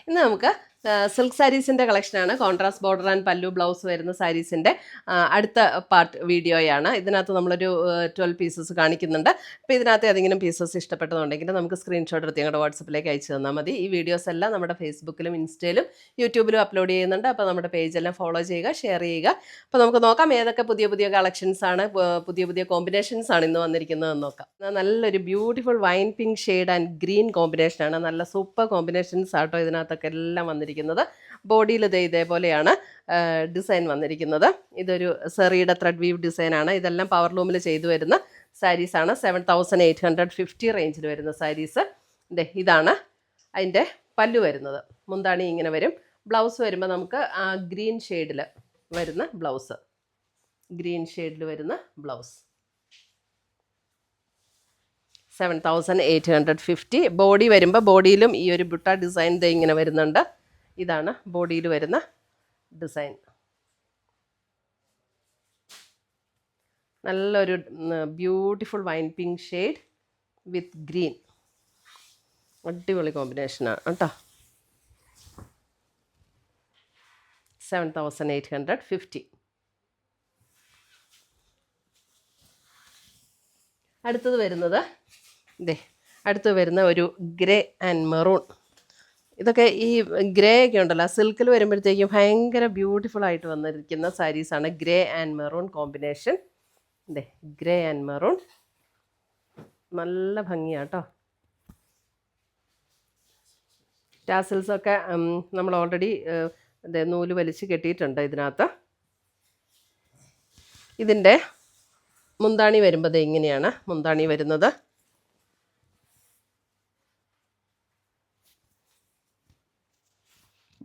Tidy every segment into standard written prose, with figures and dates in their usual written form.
ഇന്ന് നമുക്ക് സിൽക്ക് സാരീസിൻ്റെ കളക്ഷനാണ്. കോൺട്രാസ്റ്റ് ബോർഡർ ആൻഡ് പല്ലു ബ്ലൗസ് വരുന്ന സാരീസിൻ്റെ അടുത്ത പാർട്ട് വീഡിയോയാണ്. ഇതിനകത്ത് നമ്മളൊരു 12 പീസസ് കാണിക്കുന്നുണ്ട്. അപ്പോൾ ഇതിനകത്ത് ഏതെങ്കിലും പീസസ് ഇഷ്ടപ്പെട്ടതുണ്ടെങ്കിൽ നമുക്ക് സ്ക്രീൻഷോട്ട് എടുത്ത് ഞങ്ങളുടെ വാട്സപ്പിലേക്ക് അയച്ചു തന്നാൽ മതി. ഈ വീഡിയോസ് എല്ലാം നമ്മുടെ ഫേസ്ബുക്കിലും ഇൻസ്റ്റയിലും യൂട്യൂബിലും അപ്ലോഡ് ചെയ്യുന്നുണ്ട്. അപ്പോൾ നമ്മുടെ പേജെല്ലാം ഫോളോ ചെയ്യുക, ഷെയർ ചെയ്യുക. അപ്പോൾ നമുക്ക് നോക്കാം ഏതൊക്കെ പുതിയ പുതിയ കളക്ഷൻസാണ്, പുതിയ പുതിയ കോമ്പിനേഷൻസ് ആണ് ഇന്ന് വന്നിരിക്കുന്നതെന്ന് നോക്കാം. നല്ലൊരു beautiful wine pink shade and green കോമ്പിനേഷനാണ്. നല്ല സൂപ്പർ കോമ്പിനേഷൻസ് ആട്ടോ ഇതിനകത്തൊക്കെ എല്ലാം വന്നിരിക്കുന്നത്. ബോഡിയിൽ ഇതേപോലെയാണ് ഡിസൈൻ വന്നിരിക്കുന്നത്. ഇതൊരു സെറിയുടെ ത്രെഡ് വീവ് ഡിസൈനാണ്. ഇതെല്ലാം പവർ ലൂമിൽ ചെയ്തു വരുന്ന സാരീസാണ്. 7850 റേഞ്ചിൽ വരുന്ന സാരീസ്. ഇതാണ് അതിൻ്റെ പല്ലു വരുന്നത്. മുന്താണി ഇങ്ങനെ വരും. ബ്ലൗസ് വരുമ്പോൾ നമുക്ക് ഗ്രീൻ ഷെയ്ഡിൽ വരുന്ന ബ്ലൗസ്, ഗ്രീൻ ഷെയ്ഡിൽ വരുന്ന ബ്ലൗസ് 7850. ബോഡി വരുമ്പോൾ ബോഡിയിലും ഈ ഒരു ബുട്ട ഡിസൈൻ ഇങ്ങനെ വരുന്നുണ്ട്. ഇതാണ് ബോഡിയിൽ വരുന്ന ഡിസൈൻ. നല്ലൊരു ബ്യൂട്ടിഫുൾ വൈൻ പിങ്ക് ഷെയ്ഡ് വിത്ത് ഗ്രീൻ. അടിപൊളി കോമ്പിനേഷനാണ് കേട്ടോ. 7850. അടുത്തത് വരുന്ന ഒരു ഗ്രേ ആൻഡ് മെറൂൺ. ഇതൊക്കെ ഈ ഗ്രേ ഒക്കെ ഉണ്ടല്ലോ, സിൽക്കിൽ വരുമ്പോഴത്തേക്കും ഭയങ്കര ബ്യൂട്ടിഫുൾ ആയിട്ട് വന്നിരിക്കുന്ന സാരീസാണ്. Grey and maroon combination. Grey and maroon നല്ല ഭംഗിയാട്ടോ. ടാസിൽസൊക്കെ നമ്മൾ ഓൾറെഡി നൂല് വലിച്ച് കെട്ടിയിട്ടുണ്ട് ഇതിനകത്ത്. ഇതിൻ്റെ മുന്താണി വരുമ്പോൾ ഇങ്ങനെയാണ് മുന്താണി വരുന്നത്.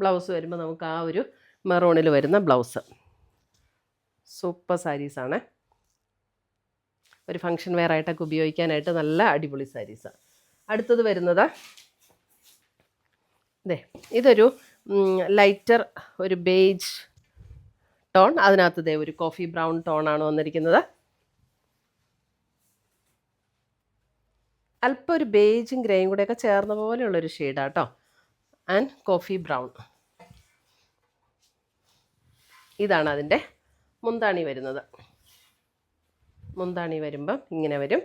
ബ്ലൗസ് വരുമ്പോൾ നമുക്ക് ആ ഒരു മെറൂണിൽ വരുന്ന ബ്ലൗസ്. സൂപ്പർ സാരീസാണ്. ഒരു ഫങ്ഷൻ വെയർ ആയിട്ടൊക്കെ ഉപയോഗിക്കാനായിട്ട് നല്ല അടിപൊളി സാരീസാണ്. അടുത്തത് വരുന്നത് ഇതൊരു ലൈറ്റർ ഒരു ബേജ് ടോൺ. അതിനകത്ത് ഒരു കോഫി ബ്രൗൺ ടോണാണ് വന്നിരിക്കുന്നത്. അല്പം ഒരു ബേജും ഗ്രേയും കൂടെയൊക്കെ ചേർന്ന പോലെയുള്ളൊരു ഷെയ്ഡാട്ടോ. And coffee brown. ഇതാണ് അതിൻ്റെ മുന്താണി വരുന്നത്. മുന്താണി വരുമ്പം ഇങ്ങനെ വരും.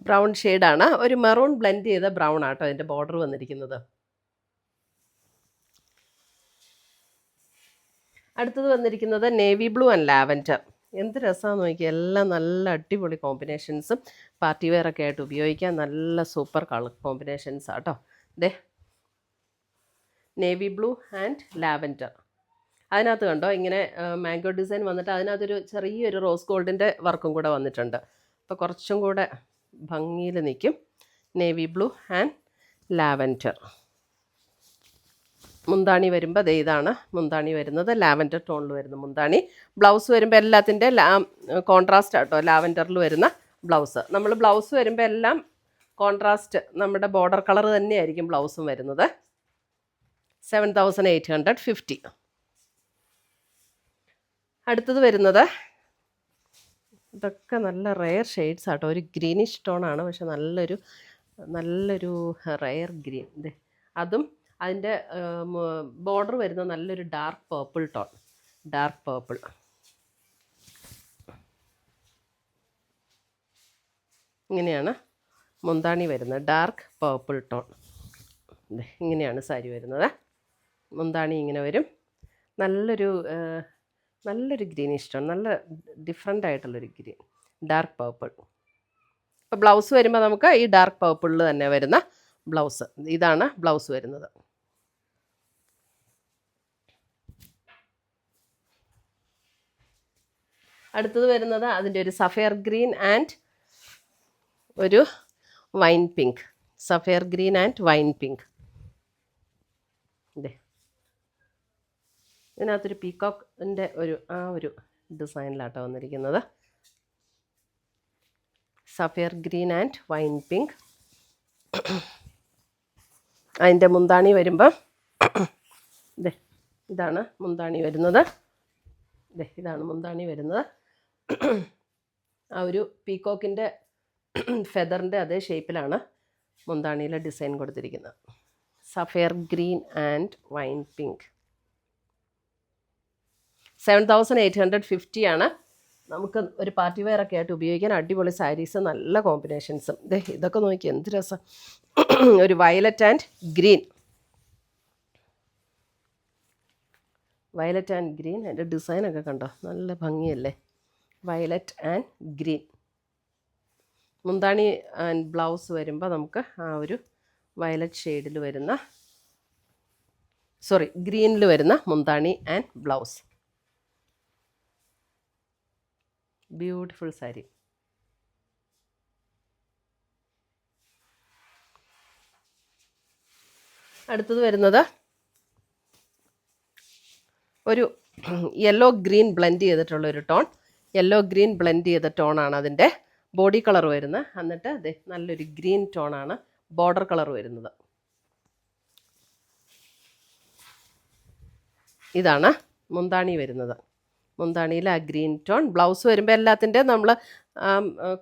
ബ്രൗൺ ഷെയ്ഡാണ്. ഒരു മെറൂൺ ബ്ലെൻഡ് ചെയ്ത ബ്രൗൺ ആട്ടോ അതിൻ്റെ ബോർഡർ വന്നിരിക്കുന്നത്. അടുത്തത് വന്നിരിക്കുന്നത് നേവി ബ്ലൂ ആൻഡ് ലാവൻഡർ. എന്ത് രസമാണെന്ന് നോക്കിയാൽ എല്ലാം നല്ല അടിപൊളി കോമ്പിനേഷൻസും പാർട്ടി വെയർ ഒക്കെ ആയിട്ട് ഉപയോഗിക്കാൻ നല്ല സൂപ്പർ കളർ കോമ്പിനേഷൻസ് ആട്ടോ. Navy blue and lavender. അതിനകത്ത് കണ്ടോ ഇങ്ങനെ മാംഗോ ഡിസൈൻ വന്നിട്ട് അതിനകത്തൊരു ചെറിയൊരു റോസ് ഗോൾഡിൻ്റെ വർക്കും കൂടെ വന്നിട്ടുണ്ട്. അപ്പോൾ കുറച്ചും കൂടെ ഭംഗിയിൽ നിൽക്കും. Navy blue and lavender. മുന്താണി വരുമ്പോൾ ഇതാണ് മുന്താണി വരുന്നത്. ലാവൻഡർ ടോണിൽ വരുന്ന മുന്താണി. ബ്ലൗസ് വരുമ്പോൾ എല്ലാത്തിൻ്റെ കോൺട്രാസ്റ്റ് ആട്ടോ ലാവൻഡറിൽ വരുന്ന ബ്ലൗസ്. നമ്മൾ ബ്ലൗസ് വരുമ്പോൾ എല്ലാം കോൺട്രാസ്റ്റ് നമ്മുടെ ബോർഡർ കളർ തന്നെയായിരിക്കും ബ്ലൗസും വരുന്നത്. 7850. അടുത്തത് വരുന്നത് ഇതൊക്കെ നല്ല റെയർ ഷെയ്ഡ്സ് ആട്ടോ. ഒരു ഗ്രീനിഷ് ടോണാണ്, പക്ഷെ നല്ലൊരു റെയർ ഗ്രീൻ. അതും അതിൻ്റെ ബോർഡർ വരുന്ന നല്ലൊരു dark purple tone. Dark purple. ഇങ്ങനെയാണ് മുന്താണി വരുന്നത്. Dark purple tone. ഇങ്ങനെയാണ് സാരി വരുന്നത്. മുന്താണി ഇങ്ങനെ വരും. നല്ലൊരു ഗ്രീനിഷ് ടോൺ. നല്ല ഡിഫറെൻ്റ് ആയിട്ടുള്ളൊരു ഗ്രീൻ. Dark purple. ഇപ്പോൾ ബ്ലൗസ് വരുമ്പോൾ നമുക്ക് ഈ ഡാർക്ക് പേർപ്പിളിൽ തന്നെ വരുന്ന ബ്ലൗസ്. ഇതാണ് ബ്ലൗസ് വരുന്നത്. അടുത്തത് വരുന്നത് അതിൻ്റെ ഒരു സഫയർ ഗ്രീൻ ആൻഡ് ഒരു wine pink. Sapphire green and wine pink. ഇതിനകത്തൊരു പീക്കോക്കിൻ്റെ ഒരു ഡിസൈനിലാട്ടോ വന്നിരിക്കുന്നത്. Sapphire green and wine pink. അതിൻ്റെ മുന്താണി വരുമ്പം ഇതാണ് മുന്താണി വരുന്നത്. ഇതാണ് മുന്താണി വരുന്നത്. ആ ഒരു പീക്കോക്കിൻ്റെ ഫെദറിൻ്റെ അതേ ഷേപ്പിലാണ് മുന്താണിയിലെ ഡിസൈൻ കൊടുത്തിരിക്കുന്നത്. Sapphire green and wine pink. 7850 ആണ്. നമുക്ക് ഒരു പാർട്ടി വെയർ ഒക്കെ ആയിട്ട് ഉപയോഗിക്കാൻ അടിപൊളി സാരീസ്, നല്ല കോമ്പിനേഷൻസും. ഇതൊക്കെ നോക്കി എന്ത് രസം. ഒരു violet and green, violet and green. അതിൻ്റെ ഡിസൈനൊക്കെ കണ്ടോ, നല്ല ഭംഗിയല്ലേ. Violet and green. മുന്താണി ആൻഡ് ബ്ലൗസ് വരുമ്പോൾ നമുക്ക് ആ ഒരു വയലറ്റ് ഷെയ്ഡിൽ വരുന്ന, ഗ്രീനിൽ വരുന്ന മുന്താണി ആൻഡ് ബ്ലൗസ്. ബ്യൂട്ടിഫുൾ സാരി. അടുത്തത് വരുന്നത് ഒരു യെല്ലോ ഗ്രീൻ ബ്ലെൻഡ് ചെയ്തിട്ടുള്ള ഒരു ടോൺ. യെല്ലോ ഗ്രീൻ ബ്ലെൻഡ് ചെയ്ത ടോണാണ് അതിൻ്റെ ബോഡി കളർ വരുന്നത്. എന്നിട്ട് അതെ നല്ലൊരു ഗ്രീൻ ടോണാണ് ബോർഡർ കളർ വരുന്നത്. ഇതാണ് മുന്താണി വരുന്നത്. മുന്താണിയിൽ ആ ഗ്രീൻ ടോൺ. ബ്ലൗസ് വരുമ്പോൾ എല്ലാത്തിൻ്റെ നമ്മൾ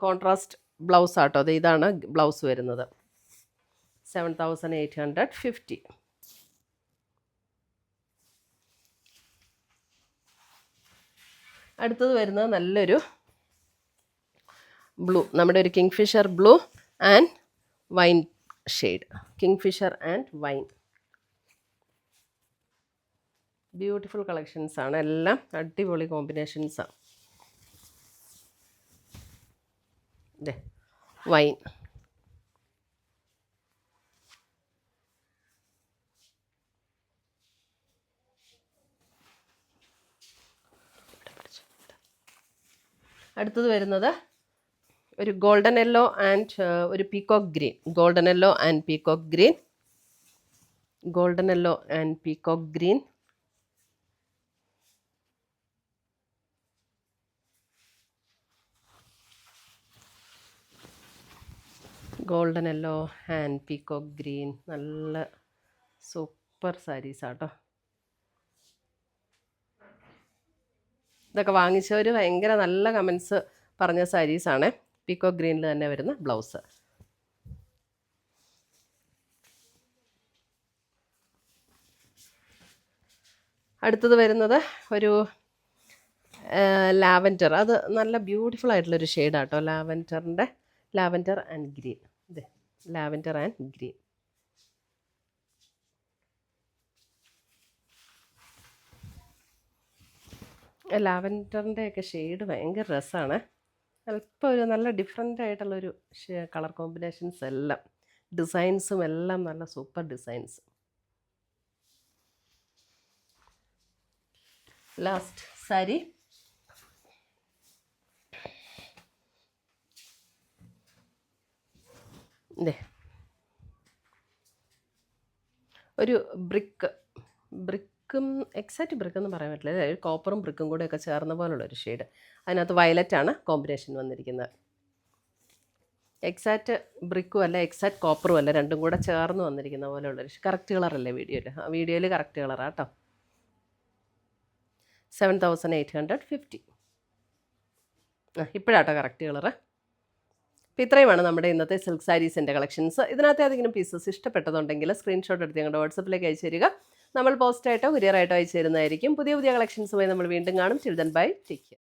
കോൺട്രാസ്റ്റ് ബ്ലൗസ് ആട്ടോ. അത് ഇതാണ് ബ്ലൗസ് വരുന്നത്. 7850. അടുത്തത് വരുന്നത് നല്ലൊരു ബ്ലൂ, നമ്മുടെ ഒരു kingfisher blue and wine shade. Kingfisher and wine. Beautiful കളക്ഷൻസാണ്, എല്ലാം അടിപൊളി കോമ്പിനേഷൻസാണ്. ഇതേ വൈൻ. അടുത്തത് വരുന്നത് ഒരു ഗോൾഡൻ യെല്ലോ ആൻഡ് ഒരു peacock green. Golden yellow and peacock green. Golden yellow and peacock green. Golden yellow and peacock green. നല്ല സൂപ്പർ സാരീസാട്ടോ. ഇതൊക്കെ വാങ്ങിച്ചവർ ഭയങ്കര നല്ല കമൻസ് പറഞ്ഞ സാരീസാണ്. പീകോക്ക് ഗ്രീനിൽ തന്നെ വരുന്ന ബ്ലൗസ്. അടുത്തത് വരുന്നത് ഒരു ലാവൻഡർ. അത് നല്ല ബ്യൂട്ടിഫുൾ ആയിട്ടുള്ളൊരു ഷെയ്ഡാട്ടോ. Lavender and green. ഇതെ ലാവൻഡർ ആൻഡ് ഗ്രീൻ. ലാവൻഡറിൻ്റെ ഒക്കെ ഷെയ്ഡ് ഭയങ്കര രസമാണ്. അല്പം ഒരു നല്ല ഡിഫറെൻ്റ് ആയിട്ടുള്ളൊരു കളർ കോമ്പിനേഷൻസ് എല്ലാം, ഡിസൈൻസും എല്ലാം നല്ല സൂപ്പർ ഡിസൈൻസ്. ലാസ്റ്റ് സാരി ഒരു ബ്രിക്കും എക്സാക്റ്റ് ബ്രിക്കെന്ന് പറയാൻ പറ്റില്ല, ഒരു കോപ്പറും ബ്രിക്കും കൂടെ ഒക്കെ ചേർന്ന പോലുള്ളൊരു ഷെയ്ഡ്. അതിനകത്ത് വയലറ്റാണ് കോമ്പിനേഷൻ വന്നിരിക്കുന്നത്. എക്സാക്റ്റ് ബ്രിക്കും അല്ല എക്സാക്റ്റ് കോപ്പറും അല്ല, രണ്ടും കൂടെ ചേർന്ന് വന്നിരിക്കുന്ന പോലെയുള്ളൊരു കറക്റ്റ് കളറല്ലേ വീഡിയോയിൽ കറക്റ്റ് കളറാണ് കേട്ടോ. 7850. ഇപ്പോഴാട്ടോ കറക്റ്റ് കളറ്. അപ്പോൾ ഇത്രയുമാണ് നമ്മുടെ ഇന്നത്തെ സിൽക്ക് സാരീസിൻ്റെ കളക്ഷൻസ്. ഇതിനകത്ത് ഏതെങ്കിലും പീസസ് ഇഷ്ടപ്പെട്ടതുണ്ടെങ്കിൽ സ്ക്രീൻഷോട്ട് എടുത്ത് ഞങ്ങളുടെ വാട്സപ്പിലേക്ക് അയച്ചു തരിക. നമ്മൾ പോസ്റ്റായിട്ടോ കൊറിയറായിട്ടോ അയച്ചു തരുന്നതായിരിക്കും. പുതിയ കളക്ഷൻസുമായി നമ്മൾ വീണ്ടും കാണും. Till then bye, take care.